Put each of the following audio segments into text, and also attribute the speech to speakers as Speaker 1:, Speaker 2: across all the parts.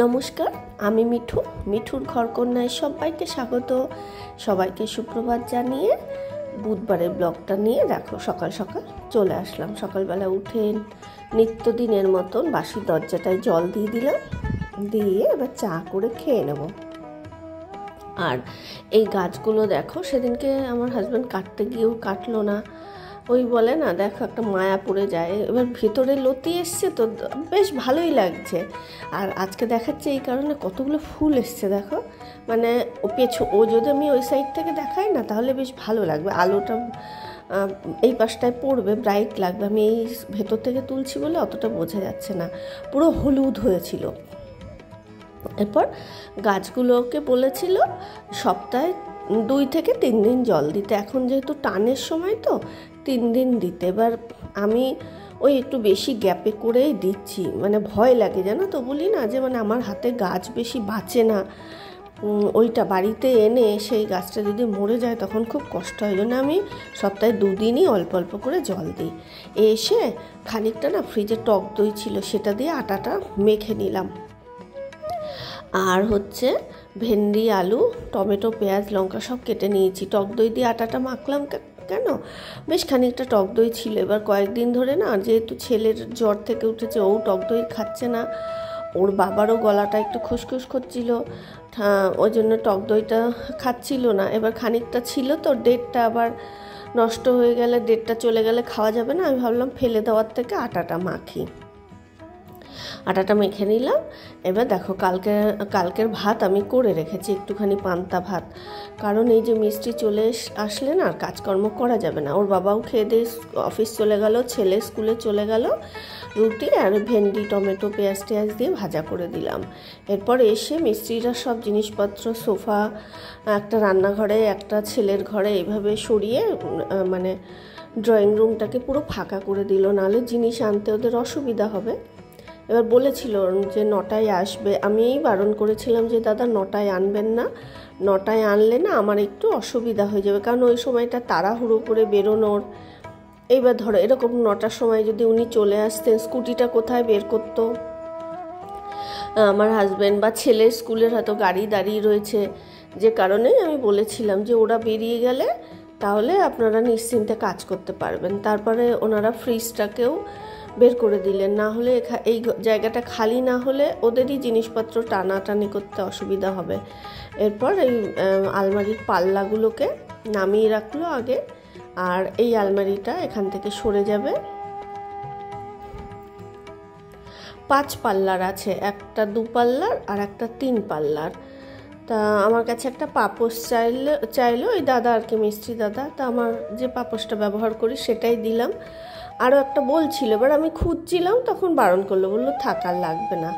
Speaker 1: নমস্কার, আমি মিঠুর ঘরকন্যায় সবাইকে স্বাগত। সবাইকে সুপ্রভাত জানিয়ে বুধবারের ব্লগটা নিয়ে দেখো সকাল সকাল চলে আসলাম। সকালবেলা উঠে নিত্যদিনের মতন বাসি দরজাটায় জল দিয়ে দিলাম, দিয়ে এবার চা করে খেয়ে নেব। আর এই গাছগুলো দেখো, সেদিনকে আমার হাজব্যান্ড কাটতে গিয়েও কাটলো না। ওই বলে না, দেখো একটা মায়া পড়ে যায়। এবার ভেতরে লতি এসছে তো বেশ ভালোই লাগছে। আর আজকে দেখাচ্ছে এই কারণে কতগুলো ফুল এসছে দেখো, মানে ও যদি আমি ওই সাইড থেকে দেখাই না তাহলে বেশ ভালো লাগবে। আলোটা এই পাশটায় পড়বে, ব্রাইট লাগবে। আমি এই ভেতর থেকে তুলছি বলে অতটা বোঝা যাচ্ছে না, পুরো হলুদ হয়েছিল। এরপর গাছগুলোকে বলেছিল সপ্তাহে 2 থেকে 3 দিন জল দিতে। এখন যেহেতু টানের সময় তো 3 দিন দিতে। এবার আমি ওই একটু বেশি গ্যাপে করেই দিচ্ছি, মানে ভয় লাগে জানো তো। বলি না যে মানে আমার হাতে গাছ বেশি বাঁচে না, ওইটা বাড়িতে এনে সেই গাছটা যদি মরে যায় তখন খুব কষ্ট হয়। জন্য আমি সপ্তাহে 2 দিনই অল্প অল্প করে জল দিই। এসে খানিকটা না ফ্রিজে টক দই ছিল, সেটা দিয়ে আটাটা মেখে নিলাম। আর হচ্ছে ভেন্ডি, আলু, টমেটো, পেঁয়াজ, লঙ্কা সব কেটে নিয়েছি। টক দই দিয়ে আটাটা মাখলাম কেন, বেশ খানিকটা টক দই ছিল। এবার কয়েকদিন ধরে না, যেহেতু ছেলের জ্বর থেকে উঠেছে, ও টক দই খাচ্ছে না, ওর বাবারও গলাটা একটু খুসখুস করছিল, ওই জন্য টক দইটা খাচ্ছিল না। এবার খানিকটা ছিল তো, ডেটটা আবার নষ্ট হয়ে গেলে, ডেটটা চলে গেলে খাওয়া যাবে না। আমি ভাবলাম ফেলে দেওয়ার থেকে আটাটা মাখি। আটাটা মেখে নিলাম। এবার দেখো কালকের ভাত আমি করে রেখেছি, একটুখানি পান্তা ভাত। কারণ এই যে মিষ্টি চলে আসলে না আর কাজকর্ম করা যাবে না। ওর বাবাও খেয়ে দিয়ে অফিস চলে গেল, ছেলে স্কুলে চলে গেল। রুটি আর ভেন্ডি, টমেটো, পেঁয়াজ টেয়াজ দিয়ে ভাজা করে দিলাম। এরপর এসে মিস্ত্রিরা সব জিনিসপত্র, সোফা, একটা রান্নাঘরে, একটা ছেলের ঘরে এইভাবে সরিয়ে মানে ড্রয়িং রুমটাকে পুরো ফাঁকা করে দিল, নাহলে জিনিস আনতে ওদের অসুবিধা হবে। এবার বলেছিল যে 9টায় আসবে। আমি বারণ করেছিলাম যে দাদা 9টায় আনবেন না, 9টায় আনলে না আমার একটু অসুবিধা হয়ে যাবে, কারণ ওই সময়টা তাড়াহুড়ো করে বেরোনোর। এইবার ধরো এরকম 9টার সময় যদি উনি চলে আসতেন, স্কুটিটা কোথায় বের করতো আমার হাজব্যান্ড, বা ছেলের স্কুলের হয়তো গাড়ি দাঁড়িয়ে রয়েছে, যে কারণে আমি বলেছিলাম যে ওরা বেরিয়ে গেলে তাহলে আপনারা নিশ্চিন্তে কাজ করতে পারবেন। তারপরে ওনারা ফ্রিজটাকেও বের করে দিলেন, না হলে এই জায়গাটা খালি না হলে ওদেরই জিনিসপত্র টানাটানি করতে অসুবিধা হবে। এরপর এই আলমারির পাল্লাগুলোকে নামিয়ে রাখলো আগে, আর এই আলমারিটা এখান থেকে সরে যাবে। 5 পাল্লার আছে, একটা 2 পাল্লার আর একটা 3 পাল্লার। তা আমার কাছে একটা পাপোশ চাইলো ওই দাদা আর কি, মিস্ত্রি দাদা। তা আমার যে পাপোশটা ব্যবহার করি সেটাই দিলাম। আরও একটা বলছিল, এবার আমি খুঁজছিলাম, তখন বারণ করলো, বললো থাকার লাগবে না।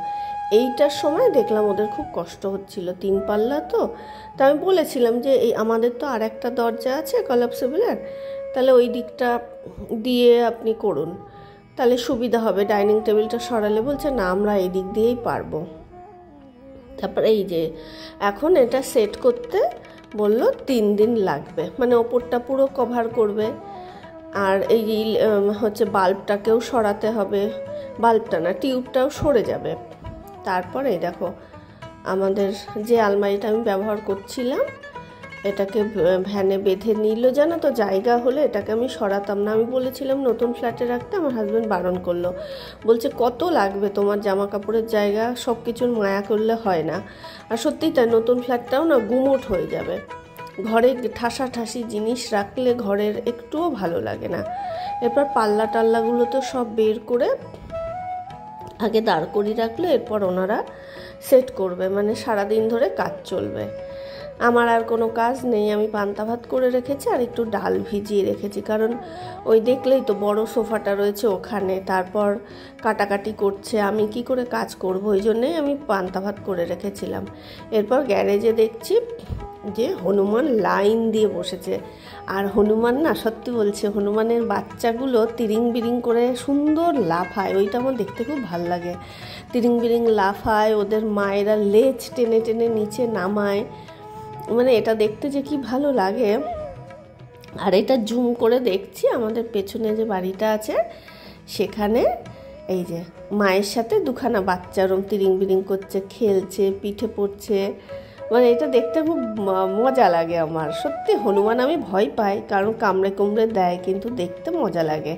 Speaker 1: এইটার সময় দেখলাম ওদের খুব কষ্ট হচ্ছিল, 3 পাল্লা তো। তা আমি বলেছিলাম যে এই আমাদের তো আর একটা দরজা আছে কলাপসেবলের, তাহলে ওই দিকটা দিয়ে আপনি করুন, তাহলে সুবিধা হবে। ডাইনিং টেবিলটা সরালে বলছে না, আমরা এই দিক দিয়েই পারবো। তারপর এই যে এখন এটা সেট করতে বলল 3 দিন লাগবে, মানে ওপরটা পুরো কভার করবে। আর এই হচ্ছে বাল্বটাকেও সরাতে হবে, বাল্বটা না টিউবটাও সরে যাবে। তারপরে দেখো আমাদের যে আলমারিটা আমি ব্যবহার করছিলাম, এটাকে ভ্যানে বেঁধে নিল, জানো তো। জায়গা হলে এটাকে আমি সরাতাম না। আমি বলেছিলাম নতুন ফ্ল্যাটে রাখতে, আমার হাজব্যান্ড বারণ করলো, বলছে কত লাগবে তোমার জামা কাপড়ের জায়গা, সব কিছুর মায়া করলে হয় না। আর সত্যিই তাই, নতুন ফ্ল্যাটটাও না গুমোট হয়ে যাবে। ঘরে ঠাসাঠাসি জিনিস রাখলে ঘরের একটুও ভালো লাগে না। এরপর পাল্লা টাল্লাগুলো তো সব বের করে আগে দাঁড় করিয়ে রাখলো, এরপর ওনারা সেট করবে, মানে সারাদিন ধরে কাজ চলবে। আমার আর কোনো কাজ নেই, আমি পান্তা ভাত করে রেখেছি আর একটু ডাল ভিজিয়ে রেখেছি, কারণ ওই দেখলেই তো বড় সোফাটা রয়েছে ওখানে, তারপর কাটাকাটি করছে, আমি কি করে কাজ করব, ওই জন্যেই আমি পান্তা ভাত করে রেখেছিলাম। এরপর গ্যারেজে দেখছি যে হনুমান লাইন দিয়ে বসেছে। আর হনুমান না, সত্যি বলছে, হনুমানের বাচ্চাগুলো তিরিং বিরিং করে সুন্দর লাফায়, ওইটা আমার দেখতে খুব ভাল লাগে। তিরিং বিরিং লাফায়, ওদের মায়েরা লেজ টেনে টেনে নিচে নামায়, মানে এটা দেখতে যে কি ভালো লাগে। আর এটা জুম করে দেখছি, আমাদের পেছনে যে বাড়িটা আছে সেখানে এই যে মায়ের সাথে দুখানা বাচ্চা ওরম তিরিং বিরিং করছে, খেলছে, পিঠে পড়ছে, মানে এটা দেখতে খুব মজা লাগে আমার। সত্যি হনুমান আমি ভয় পাই, কারণ কামড়ে কুমড়ে দেয়, কিন্তু দেখতে মজা লাগে।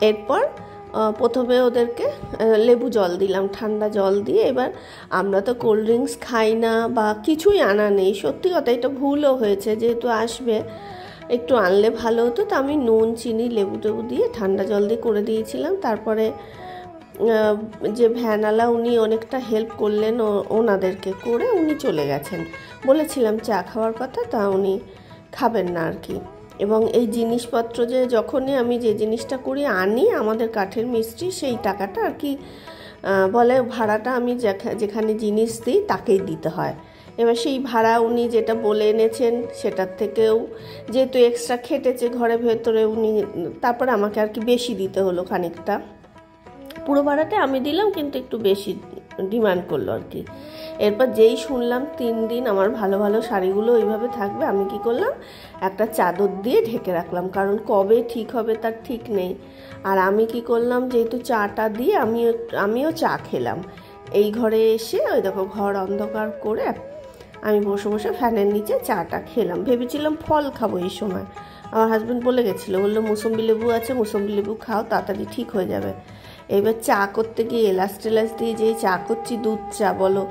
Speaker 1: এরপর প্রথমে ওদেরকে লেবু জল দিলাম, ঠান্ডা জল দিয়ে। এবার আমরা তো কোল্ড ড্রিঙ্কস খাই না বা কিছুই আনা নেই, সত্যি কথা এটা ভুলও হয়েছে, যেহেতু আসবে একটু আনলে ভালো হতো। তো আমি নুন চিনি লেবু টেবু দিয়ে ঠান্ডা জল দিয়ে করে দিয়েছিলাম। তারপরে যে ভ্যানওয়ালা উনি অনেকটা হেল্প করলেন, ওনাদেরকে করে উনি চলে গেছেন। বলেছিলাম চা খাওয়ার কথা, তা উনি খাবেন না আর কি। এবং এই জিনিসপত্র যে যখনই আমি যে জিনিসটা করি আনি, আমাদের কাঠের মিস্ত্রি সেই টাকাটা আর কি বলে ভাড়াটা আমি যেখানে জিনিস দিই তাকেই দিতে হয়। এবার সেই ভাড়া উনি যেটা বলে এনেছেন সেটার থেকেও যেহেতু এক্সট্রা খেটেছে ঘরে ভেতরে উনি, তারপরে আমাকে আর কি বেশি দিতে হলো খানিকটা। পুরো ভাড়াটা আমি দিলাম, কিন্তু একটু বেশি ডিমান্ড করলো আর কি। এরপর যেই শুনলাম 3 দিন আমার ভালো ভালো শাড়িগুলো ওইভাবে থাকবে, আমি কি করলাম, একটা চাদর দিয়ে ঢেকে রাখলাম, কারণ কবে ঠিক হবে তার ঠিক নেই। আর আমি কি করলাম, যেহেতু চাটা দিয়ে আমিও চা খেলাম। এই ঘরে এসে ওই দেখো ঘর অন্ধকার করে আমি বসে বসে ফ্যানের নিচে চাটা খেলাম। ভেবেছিলাম ফল খাবো এই সময়, আমার হাজব্যান্ড বলে গেছিলো, বললো মুসম্বি লেবু আছে, মুসম্বি লেবু খাও, তাড়াতাড়ি ঠিক হয়ে যাবে। এবার চা করতে গিয়ে এলাচ টেলাচ দিয়ে যেই চা করছি, দুধ চা বলো,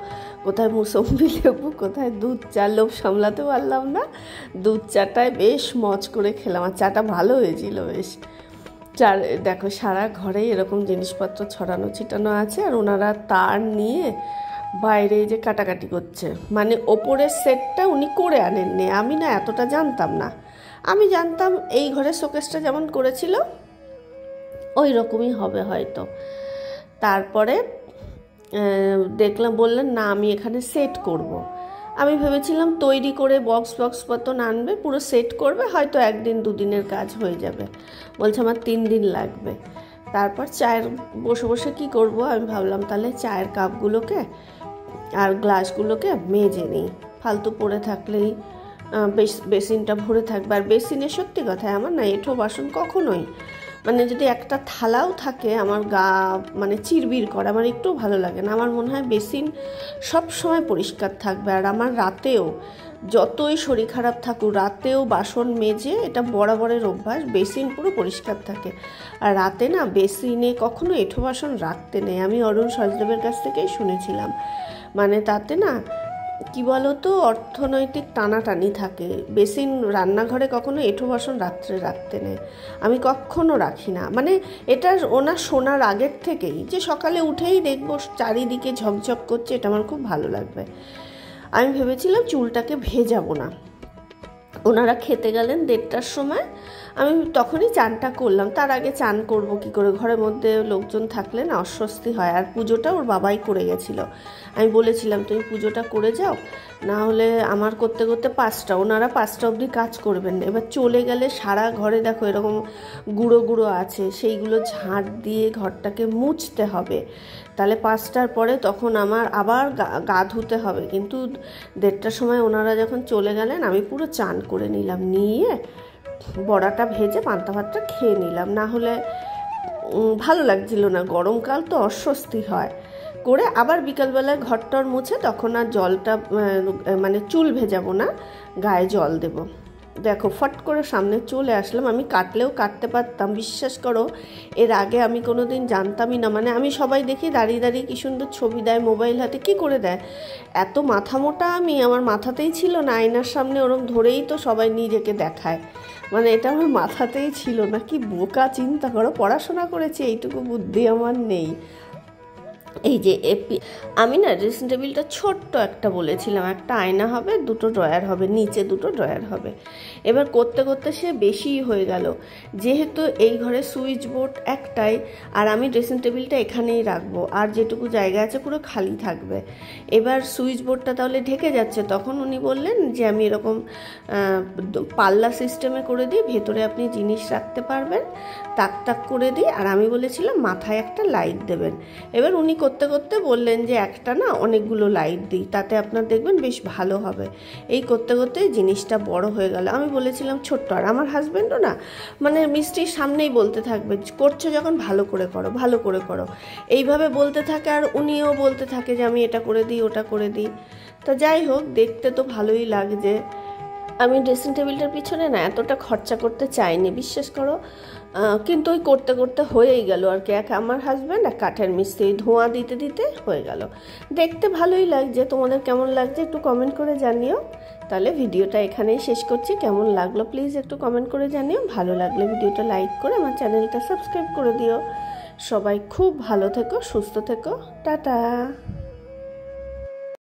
Speaker 1: কোথায় মুসম্বি লেবু কোথায় দুধ চা, লোভ সামলাতে পারলাম না, দুধ চাটায় বেশ মজ করে খেলাম। আর চাটা ভালো হয়েছিল বেশ। চার দেখো সারা ঘরে এরকম জিনিসপত্র ছড়ানো ছিটানো আছে, আর ওনারা তার নিয়ে বাইরে যে কাটাকাটি করছে, মানে ওপরের সেটটা উনি করে আনেননি। আমি না এতটা জানতাম না, আমি জানতাম এই ঘরের শোকেসটা যেমন করেছিল ওই রকমই হবে হয়তো। তারপরে দেখলাম, বললেন না আমি এখানে সেট করব। আমি ভেবেছিলাম তৈরি করে বক্স মতন আনবে, পুরো সেট করবে, হয়তো 1 দিন 2 দিনের কাজ হয়ে যাবে। বলছে আমার 3 দিন লাগবে। তারপর চায়ের বসে বসে কি করব, আমি ভাবলাম তাহলে চায়ের কাপগুলোকে আর গ্লাসগুলোকে মেজে নিই, ফালতু পড়ে থাকলেই বেসিনটা ভরে থাকবে। আর বেসিনে সত্যি কথা আমার না এঁঠো বাসন কখনোই, মানে যদি একটা থালাও থাকে আমার গা মানে চিরবির করে, আমার একটু ভালো লাগে না। আমার মনে হয় বেসিন সব সময় পরিষ্কার থাকবে। আর আমার রাতেও যতই শরীর খারাপ থাকুক, রাতেও বাসন মেজে, এটা বরাবরের অভ্যাস, বেসিন পুরো পরিষ্কার থাকে। আর রাতে না বেসিনে কখনো এঁঠো বাসন রাখতে নেই, আমি অরুণ সজদেবের কাছ থেকেই শুনেছিলাম। মানে তাতে না কি বলতো, অর্থনৈতিক টানাটানি থাকে। বেসিন রান্নাঘরে কখনো এঁঠো বাসন রাত্রে রাখতে নেই, আমি কখনো রাখি না। মানে এটা ওনার শোনার আগের থেকেই, যে সকালে উঠেই দেখবো চারিদিকে ঝকঝক করছে, এটা আমার খুব ভালো লাগবে। আমি ভেবেছিলাম চুলটাকে ভেজাবো না। ওনারা খেতে গেলেন 1:30টার সময়, আমি তখনই চানটা করলাম। তার আগে চান করব কি করে, ঘরের মধ্যে লোকজন থাকলে না অস্বস্তি হয়। আর পুজোটা ওর বাবাই করে গেছিলো, আমি বলেছিলাম তুমি পুজোটা করে যাও, না হলে আমার করতে করতে 5টা, ওনারা 5টা অবধি কাজ করবেন না। এবার চলে গেলে সারা ঘরে দেখো এরকম গুঁড়ো গুঁড়ো আছে, সেইগুলো ঝাঁট দিয়ে ঘরটাকে মুছতে হবে। তাহলে 5টার পরে তখন আমার আবার গা ধুতে হবে। কিন্তু 1:30টার সময় ওনারা যখন চলে গেলেন, আমি পুরো চান করে নিলাম, নিয়ে বড়াটা ভেজে পান্তা ভাতটা খেয়ে নিলাম। না হলে ভালো লাগছিল না, গরমকাল তো অস্বস্তি হয়। করে আবার বিকালবেলায় ঘরটর মুছে, তখন আর জলটা মানে চুল ভেজাবো না, গায়ে জল দেব। দেখো ফট করে সামনে চলে আসলাম। আমি কাটলেও কাটতে পারতাম, বিশ্বাস করো এর আগে আমি কোনো দিন জানতামই না। মানে আমি সবাই দেখি দাঁড়িয়ে দাঁড়িয়ে কী সুন্দর ছবি দেয় মোবাইল হাতে, কি করে দেয়, এত মাথা মোটা আমি, আমার মাথাতেই ছিল না। আয়নার সামনে ওরম ধরেই তো সবাই নিজেকে দেখায়, মানে এটা আমার মাথাতেই ছিল না। কি বোকা, চিন্তা করো, পড়াশোনা করেছি, এইটুকু বুদ্ধি আমার নেই। এই যে আমি না ড্রেসিং টেবিলটা ছোট্ট একটা বলেছিলাম, একটা আয়না হবে, 2টো ড্রয়ার হবে, নিচে 2টো ড্রয়ার হবে। এবার করতে করতে সে বেশিই হয়ে গেল। যেহেতু এই ঘরে সুইচ বোর্ড একটাই, আর আমি ড্রেসিং টেবিলটা এখানেই রাখবো, আর যেটুকু জায়গা আছে পুরো খালি থাকবে। এবার সুইচ বোর্ডটা তাহলে ঢেকে যাচ্ছে। তখন উনি বললেন যে আমি এরকম পাল্লা সিস্টেমে করে দিই, ভেতরে আপনি জিনিস রাখতে পারবেন, তাক তাক করে দিই। আর আমি বলেছিলাম মাথায় একটা লাইট দেবেন। এবার উনি করতে করতে বললেন যে একটা না অনেকগুলো লাইট দিই, তাতে আপনার দেখবেন বেশ ভালো হবে। এই করতে করতে জিনিসটা বড় হয়ে গেল। আমি বলেছিলাম ছোট্ট, আর আমার হাজব্যান্ডও না মানে মিস্ত্রির সামনেই বলতে থাকবে, করছো যখন ভালো করে করো, ভালো করে করো, এইভাবে বলতে থাকে। আর উনিও বলতে থাকে যে আমি এটা করে দিই, ওটা করে দিই। তো যাই হোক, দেখতে তো ভালোই লাগছে। আমি ড্রেসিং টেবিলটার পিছনে না এতটা খরচা করতে চাইনি, বিশ্বাস করো, কিন্তু ওই করতে করতে হয়েই গেল আর কি। আমার হাজব্যান্ড আর কাঠের মিস্ত্রি ধোঁয়া দিতে দিতে হয়ে গেল। দেখতে ভালোই লাগছে। তোমাদের কেমন লাগছে একটু কমেন্ট করে জানিও। তাহলে ভিডিওটা এখানেই শেষ করছি। কেমন লাগলো প্লিজ একটু কমেন্ট করে জানিও। ভালো লাগলে ভিডিওটা লাইক করে আমার চ্যানেলটা সাবস্ক্রাইব করে দিও। সবাই খুব ভালো থেকো, সুস্থ থেকো, টাটা।